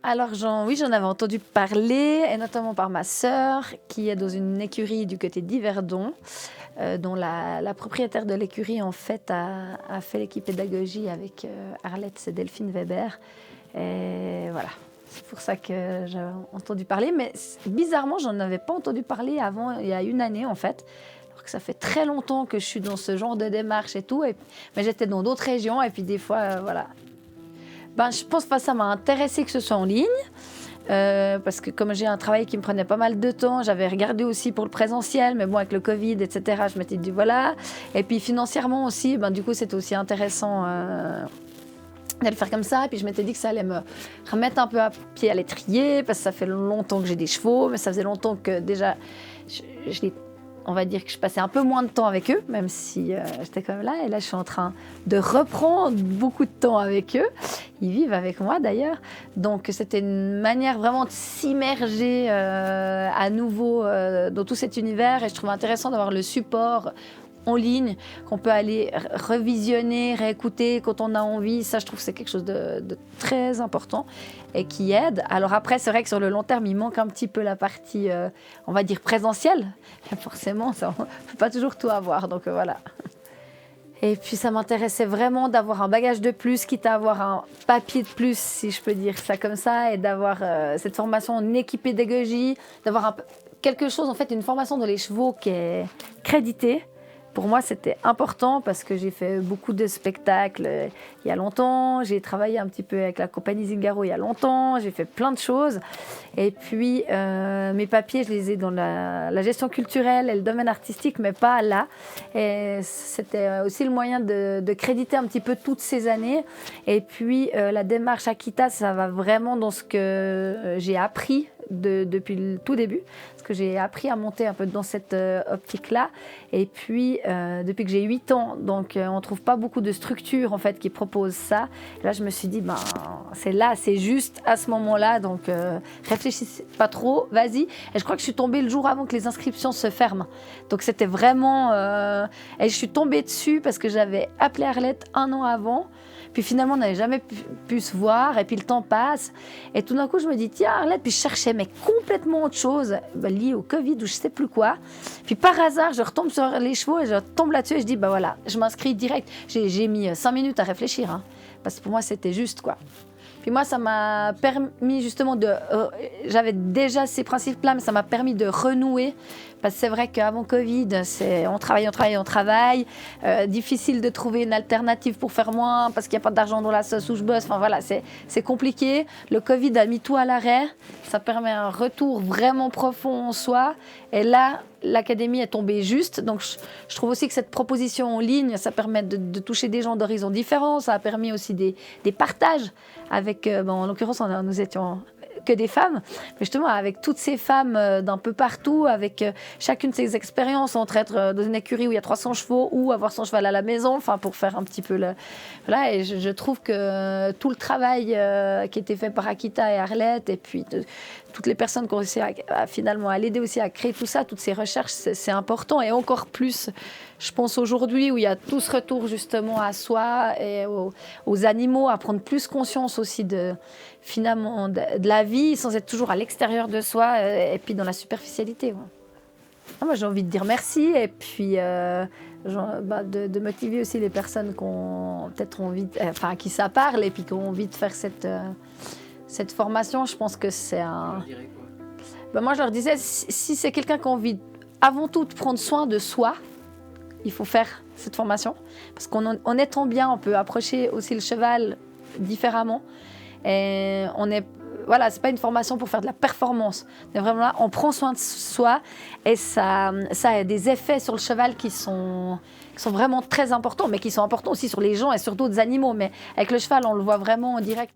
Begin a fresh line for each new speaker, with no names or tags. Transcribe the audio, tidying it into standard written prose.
Alors oui, j'en avais entendu parler, et notamment par ma sœur, qui est dans une écurie du côté d'Yverdon, dont la propriétaire de l'écurie, en fait, a fait l'équipe pédagogie avec Arlette, c'est Delphine Weber. Et voilà, c'est pour ça que j'ai entendu parler. Mais bizarrement, j'en avais pas entendu parler avant, il y a une année, en fait. Alors que ça fait très longtemps que je suis dans ce genre de démarche et tout. Mais j'étais dans d'autres régions, et puis des fois, voilà. Ben, je pense pas que ça m'a intéressé que ce soit en ligne, parce que comme j'ai un travail qui me prenait pas mal de temps, j'avais regardé aussi pour le présentiel, mais bon, avec le Covid, etc., je m'étais dit voilà. Et puis financièrement aussi, ben, du coup, c'était aussi intéressant de le faire comme ça. Et puis je m'étais dit que ça allait me remettre un peu à pied à l'étrier, parce que ça fait longtemps que j'ai des chevaux, mais ça faisait longtemps que déjà, on va dire que je passais un peu moins de temps avec eux, même si j'étais quand même là. Et là, je suis en train de reprendre beaucoup de temps avec eux. Ils vivent avec moi d'ailleurs. Donc, c'était une manière vraiment de s'immerger à nouveau dans tout cet univers. Et je trouve intéressant d'avoir le support en ligne, qu'on peut aller revisionner, réécouter quand on a envie. Ça, je trouve que c'est quelque chose de très important et qui aide. Alors après, c'est vrai que sur le long terme, il manque un petit peu la partie, on va dire, présentielle. Et forcément, ça, on ne peut pas toujours tout avoir, donc voilà. Et puis ça m'intéressait vraiment d'avoir un bagage de plus, quitte à avoir un papier de plus, si je peux dire ça comme ça, et d'avoir cette formation en équipédagogie, d'avoir quelque chose, en fait, une formation dans les chevaux qui est créditée. Pour moi, c'était important parce que j'ai fait beaucoup de spectacles il y a longtemps. J'ai travaillé un petit peu avec la compagnie Zingaro il y a longtemps. J'ai fait plein de choses. Et puis, mes papiers, je les ai dans la gestion culturelle et le domaine artistique, mais pas là. Et c'était aussi le moyen de créditer un petit peu toutes ces années. Et puis, la démarche Akita, ça va vraiment dans ce que j'ai appris depuis le tout début, parce que j'ai appris à monter un peu dans cette optique-là. Et puis, depuis que j'ai 8 ans, donc on ne trouve pas beaucoup de structures en fait, qui proposent ça. Et là, je me suis dit, ben, c'est juste à ce moment-là, donc réfléchissez pas trop, vas-y. Et je crois que je suis tombée le jour avant que les inscriptions se ferment. Donc c'était vraiment... Et je suis tombée dessus parce que j'avais appelé Arlette 1 an avant. Puis finalement, on n'avait jamais pu se voir, et puis le temps passe. Et tout d'un coup, je me dis, tiens, Arlette, puis je cherchais mais complètement autre chose, lié au Covid ou je sais plus quoi. Puis par hasard, je retombe sur les chevaux et je tombe là-dessus et je dis, bah voilà, je m'inscris direct. J'ai mis 5 minutes à réfléchir, hein, parce que pour moi, c'était juste, quoi. Puis moi, ça m'a permis justement de... j'avais déjà ces principes-là, mais ça m'a permis de renouer. Parce que c'est vrai qu'avant Covid, on travaille. Difficile de trouver une alternative pour faire moins, parce qu'il n'y a pas d'argent dans la sauce où je bosse. Enfin voilà, c'est compliqué. Le Covid a mis tout à l'arrêt. Ça permet un retour vraiment profond en soi. Et là, l'académie est tombée juste. Donc je trouve aussi que cette proposition en ligne, ça permet de toucher des gens d'horizons différents. Ça a permis aussi des partages avec, en l'occurrence, nous étions que des femmes, mais justement avec toutes ces femmes d'un peu partout, avec chacune de ces expériences entre être dans une écurie où il y a 300 chevaux ou avoir son cheval à la maison, enfin pour faire un petit peu le... Voilà, et je trouve que tout le travail qui a été fait par Akita et Arlette, et puis toutes les personnes qui ont réussi finalement à l'aider aussi à créer tout ça, toutes ces recherches, c'est important, et encore plus, je pense aujourd'hui où il y a tout ce retour justement à soi et aux animaux, à prendre plus conscience aussi finalement de la vie sans être toujours à l'extérieur de soi et puis dans la superficialité. Ouais. Moi, j'ai envie de dire merci, et puis de motiver aussi les personnes qui ont peut-être envie, à qui ça parle et puis qui ont envie de faire cette formation. Je pense que c'est un... moi, je leur disais, si c'est quelqu'un qui a envie avant tout de prendre soin de soi, il faut faire cette formation, parce qu'en étant bien, on peut approcher aussi le cheval différemment. Et voilà, c'est pas une formation pour faire de la performance, mais vraiment là, on prend soin de soi, et ça a des effets sur le cheval qui sont vraiment très importants, mais qui sont importants aussi sur les gens et sur d'autres animaux. Mais avec le cheval, on le voit vraiment en direct.